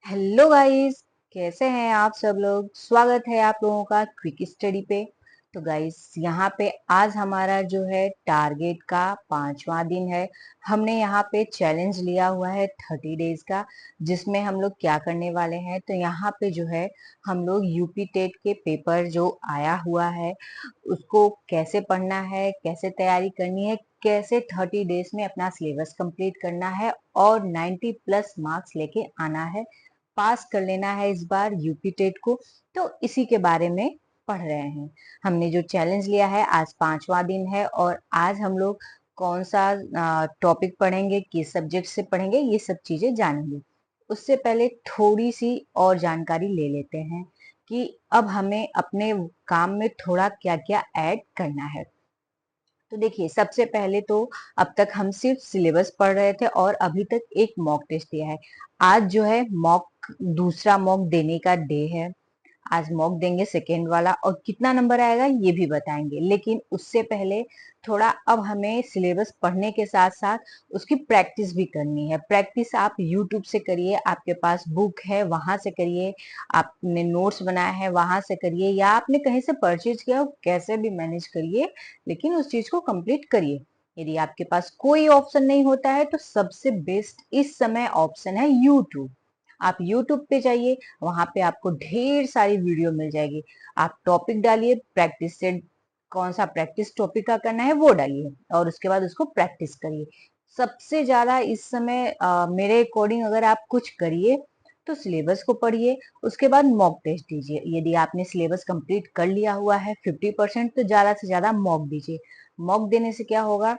Hello guys, कैसे हैं आप सब लोग। स्वागत है आप लोगों का क्विक स्टडी पे। तो गाइस, यहाँ पे आज हमारा जो है टारगेट का 5वां दिन है। हमने यहाँ पे चैलेंज लिया हुआ है 30 डेज का, जिसमें हम लोग क्या करने वाले हैं। तो यहाँ पे जो है हम लोग यूपी टेट के पेपर जो आया हुआ है उसको कैसे पढ़ना है, कैसे तैयारी करनी है, कैसे 30 डेज में अपना सिलेबस कंप्लीट करना है और 90+ मार्क्स लेके आना है, पास कर लेना है इस बार यूपी टेट को। तो इसी के बारे में पढ़ रहे हैं। हमने जो चैलेंज लिया है, आज 5वां दिन है और आज हम लोग कौन सा टॉपिक पढ़ेंगे, किस सब्जेक्ट से पढ़ेंगे, ये सब चीजें जानेंगे। उससे पहले थोड़ी सी और जानकारी ले लेते हैं कि अब हमें अपने काम में थोड़ा क्या क्या ऐड करना है। तो देखिए, सबसे पहले तो अब तक हम सिर्फ सिलेबस पढ़ रहे थे और अभी तक एक मॉक टेस्ट दिया है। आज जो है मॉक, दूसरा मॉक देने का डे है। आज मॉक देंगे सेकेंड वाला और कितना नंबर आएगा ये भी बताएंगे। लेकिन उससे पहले थोड़ा अब हमें सिलेबस पढ़ने के साथ साथ उसकी प्रैक्टिस भी करनी है। प्रैक्टिस आप यूट्यूब से करिए, आपके पास बुक है वहां से करिए, आपने नोट्स बनाया है वहां से करिए, या आपने कहीं से परचेज किया हो, कैसे भी मैनेज करिए, लेकिन उस चीज को कंप्लीट करिए। यदि आपके पास कोई ऑप्शन नहीं होता है तो सबसे बेस्ट इस समय ऑप्शन है यूट्यूब। आप यूट्यूब पे जाइए, वहां पे आपको ढेर सारी वीडियो मिल जाएगी। आप टॉपिक डालिए, प्रैक्टिस से कौन सा प्रैक्टिस टॉपिक का करना है वो डालिए और उसके बाद उसको प्रैक्टिस करिए। सबसे ज्यादा इस समय मेरे अकॉर्डिंग अगर आप कुछ करिए तो सिलेबस को पढ़िए, उसके बाद मॉक टेस्ट दीजिए। यदि आपने सिलेबस कंप्लीट कर लिया हुआ है 50%, तो ज्यादा से ज्यादा मॉक दीजिए। मॉक देने से क्या होगा,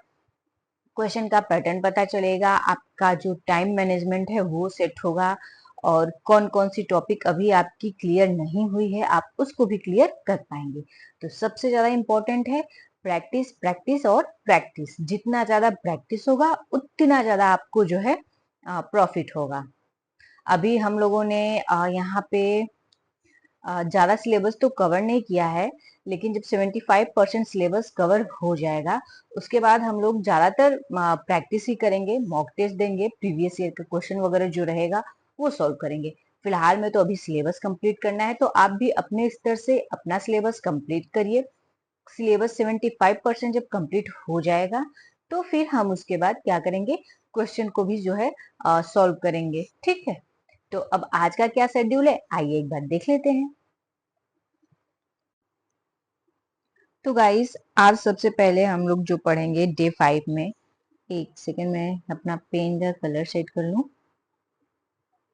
क्वेश्चन का पैटर्न पता चलेगा, आपका जो टाइम मैनेजमेंट है वो सेट होगा और कौन कौन सी टॉपिक अभी आपकी क्लियर नहीं हुई है आप उसको भी क्लियर कर पाएंगे। तो सबसे ज्यादा इंपॉर्टेंट है प्रैक्टिस, प्रैक्टिस और प्रैक्टिस। जितना ज्यादा प्रैक्टिस होगा उतना ज्यादा आपको जो है प्रॉफिट होगा। अभी हम लोगों ने यहाँ पे ज्यादा सिलेबस तो कवर नहीं किया है, लेकिन जब 75% सिलेबस कवर हो जाएगा उसके बाद हम लोग ज्यादातर प्रैक्टिस ही करेंगे, मॉक टेस्ट देंगे, प्रीवियस ईयर का क्वेश्चन वगैरह जो रहेगा वो सॉल्व करेंगे। फिलहाल में तो अभी सिलेबस कंप्लीट करना है, तो आप भी अपने स्तर से अपना सिलेबस कंप्लीट करिए। सिलेबस 75% जब कंप्लीट हो जाएगा तो फिर हम उसके बाद क्या करेंगे, क्वेश्चन को भी जो है सॉल्व करेंगे। ठीक है, तो अब आज का क्या शेड्यूल है आइए एक बार देख लेते हैं। तो गाइस, आज सबसे पहले हम लोग जो पढ़ेंगे डे 5 में, एक सेकेंड में अपना पेन का कलर सेट कर लूं।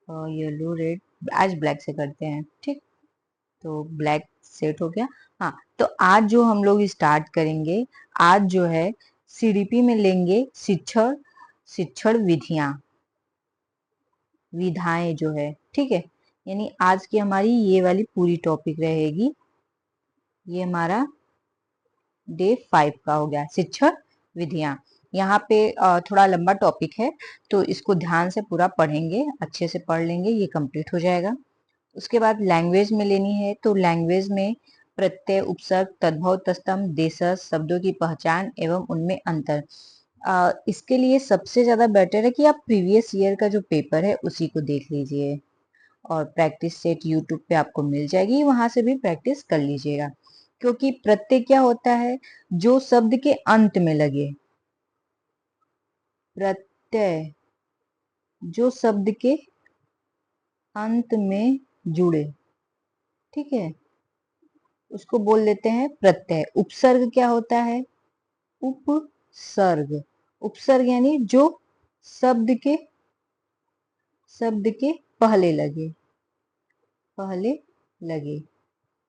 और येलो रेड आज ब्लैक से करते हैं, ठीक। तो ब्लैक सेट हो गया। हाँ, तो आज जो हम लोग स्टार्ट करेंगे, आज जो है सीडीपी में लेंगे शिक्षण, शिक्षण विधियां, विधाएं जो है, ठीक है। यानी आज की हमारी ये वाली पूरी टॉपिक रहेगी। ये हमारा डे 5 का हो गया, शिक्षण विधियां। यहाँ पे थोड़ा लंबा टॉपिक है तो इसको ध्यान से पूरा पढ़ेंगे, अच्छे से पढ़ लेंगे, ये कंप्लीट हो जाएगा। उसके बाद लैंग्वेज में लेनी है, तो लैंग्वेज में प्रत्यय, उपसर्ग, तद्भव, तत्सम, देशज, शब्दों की पहचान एवं उनमें अंतर। इसके लिए सबसे ज्यादा बेटर है कि आप प्रीवियस ईयर का जो पेपर है उसी को देख लीजिए और प्रैक्टिस सेट यूट्यूब पे आपको मिल जाएगी, वहां से भी प्रैक्टिस कर लीजिएगा। क्योंकि प्रत्यय क्या होता है, जो शब्द के अंत में लगे। प्रत्यय जो शब्द के अंत में जुड़े, ठीक है, उसको बोल देते हैं प्रत्यय। उपसर्ग क्या होता है, उपसर्ग। उपसर्ग यानी जो शब्द के, शब्द के पहले लगे, पहले लगे,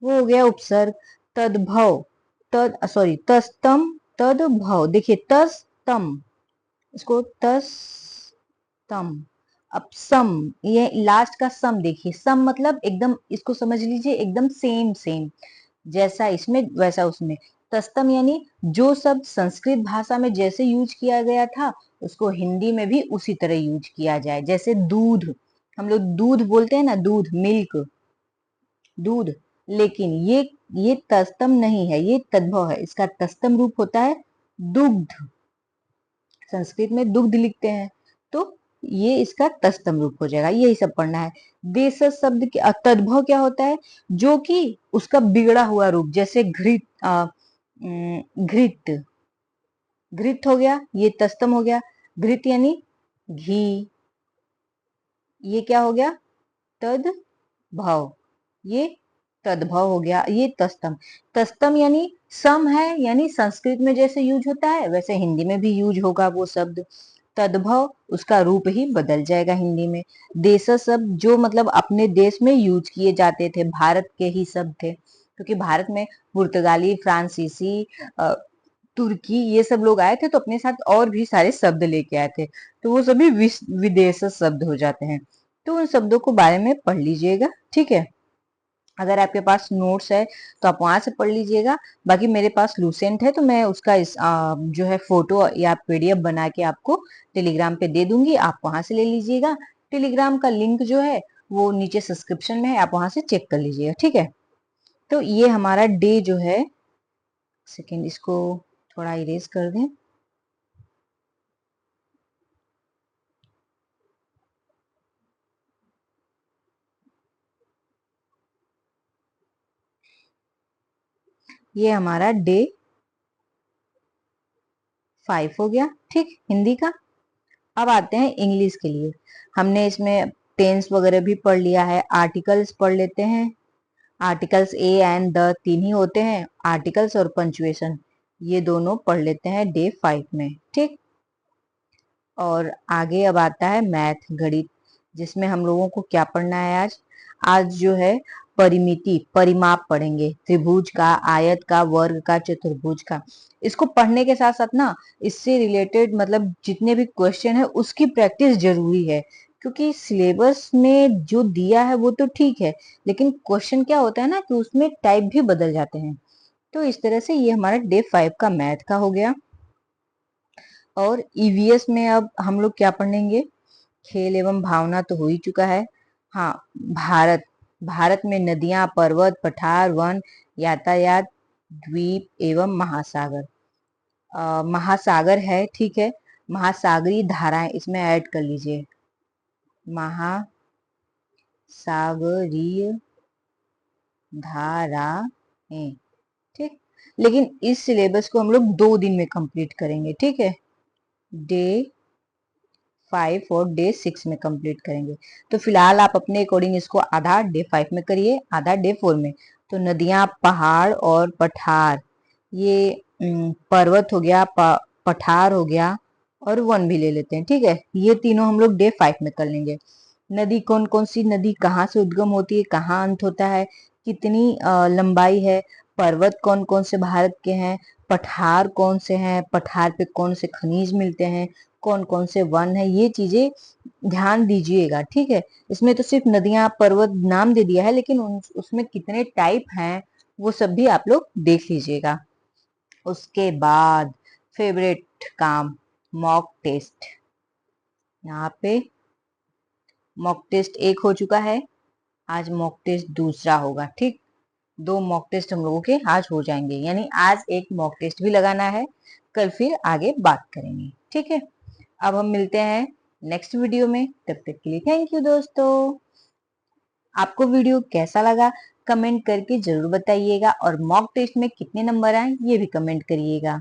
वो हो गया उपसर्ग। तद्भव, तद सॉरी तस्तम, तद्भव। देखिए तस्तम, इसको तस्तम। अब सम, ये लास्ट का सम, देखिए सम मतलब एकदम, इसको समझ लीजिए एकदम सेम सेम, जैसा इसमें वैसा उसमें। तस्तम यानी जो शब्द संस्कृत भाषा में जैसे यूज किया गया था उसको हिंदी में भी उसी तरह यूज किया जाए। जैसे दूध, हम लोग दूध बोलते हैं ना, दूध, मिल्क, दूध। लेकिन ये तस्तम नहीं है, ये तद्भव है। इसका तस्तम रूप होता है दुग्ध, संस्कृत में दुग्ध लिखते हैं। तो ये इसका तस्तम रूप हो जाएगा, यही सब पढ़ना है। देश शब्द के तद्भव क्या होता है, जो कि उसका बिगड़ा हुआ रूप, जैसे घृत, घृत हो गया, ये तस्तम हो गया। घृत यानी घी, ये क्या हो गया, तद्भव, ये तद्भव हो गया, ये तस्तम। तस्तम यानी सम है, यानी संस्कृत में जैसे यूज होता है वैसे हिंदी में भी यूज होगा वो शब्द। तद्भव उसका रूप ही बदल जाएगा हिंदी में। देश शब्द जो मतलब अपने देश में यूज किए जाते थे, भारत के ही शब्द थे, क्योंकि भारत में पुर्तगाली, फ्रांसीसी, तुर्की ये सब लोग आए थे, तो अपने साथ और भी सारे शब्द लेके आए थे, तो वो सभी विदेश शब्द हो जाते हैं। तो उन शब्दों को बारे में पढ़ लीजिएगा, ठीक है। अगर आपके पास नोट्स है तो आप वहां से पढ़ लीजिएगा। बाकी मेरे पास लूसेंट है, तो मैं उसका जो है फोटो या पीडीएफ बना के आपको टेलीग्राम पे दे दूंगी, आप वहां से ले लीजिएगा। टेलीग्राम का लिंक जो है वो नीचे सब्सक्रिप्शन में है, आप वहां से चेक कर लीजिएगा, ठीक है। तो ये हमारा डे जो है, सेकेंड इसको थोड़ा इरेज कर दें। ये हमारा डे 5 हो गया, ठीक, हिंदी का। अब आते हैं इंग्लिश के लिए। हमने इसमें टेंस वगैरह भी पढ़ लिया है, आर्टिकल्स पढ़ लेते हैं। आर्टिकल्स ए एंड द तीन ही होते हैं, आर्टिकल्स और पंचुएशन, ये दोनों पढ़ लेते हैं डे 5 में, ठीक। और आगे अब आता है मैथ, गणित, जिसमें हम लोगों को क्या पढ़ना है आज। आज जो है परिमिति, परिमाप पढ़ेंगे, त्रिभुज का, आयत का, वर्ग का, चतुर्भुज का। इसको पढ़ने के साथ साथ ना, इससे रिलेटेड मतलब जितने भी क्वेश्चन है उसकी प्रैक्टिस जरूरी है, क्योंकि सिलेबस में जो दिया है वो तो ठीक है, लेकिन क्वेश्चन क्या होता है ना कि उसमें टाइप भी बदल जाते हैं। तो इस तरह से ये हमारा डे 5 का मैथ का हो गया। और ईवीएस में अब हम लोग क्या पढ़ेंगे, खेल एवं भावना तो हो ही चुका है। हाँ, भारत, भारत में नदियां, पर्वत, पठार, वन, यातायात, द्वीप एवं महासागर। महासागर है, ठीक है, महासागरीय धाराएं इसमें ऐड कर लीजिए, महासागरीय धाराएं, ठीक। लेकिन इस सिलेबस को हम लोग 2 दिन में कंप्लीट करेंगे, ठीक है, डे 5 और डे 6 में कंप्लीट करेंगे। तो फिलहाल आप अपने अकॉर्डिंग इसको आधा डे 5 में करिए, आधा डे 4 में। तो नदियां, पहाड़ और पठार, ये पर्वत हो गया, पठार हो गया, और वन भी ले लेते हैं, ठीक है। ये तीनों हम लोग डे 5 में कर लेंगे। नदी, कौन कौन सी नदी कहाँ से उद्गम होती है, कहाँ अंत होता है, कितनी लंबाई है, पर्वत कौन कौन से भारत के हैं, पठार कौन से हैं, पठार पे कौन से खनिज मिलते हैं, कौन कौन से वन है, ये चीजें ध्यान दीजिएगा, ठीक है। इसमें तो सिर्फ नदियां, पर्वत नाम दे दिया है, लेकिन उसमें कितने टाइप हैं वो सब भी आप लोग देख लीजिएगा। उसके बाद फेवरेट काम, मॉक टेस्ट। यहाँ पे मॉक टेस्ट एक हो चुका है, आज मॉक टेस्ट दूसरा होगा, ठीक। 2 मॉक टेस्ट हम लोगों के आज हो जाएंगे, यानी आज एक मॉक टेस्ट भी लगाना है, कल फिर आगे बात करेंगे, ठीक है। अब हम मिलते हैं नेक्स्ट वीडियो में, तब तक के लिए थैंक यू दोस्तों। आपको वीडियो कैसा लगा कमेंट करके जरूर बताइएगा, और मॉक टेस्ट में कितने नंबर आए ये भी कमेंट करिएगा।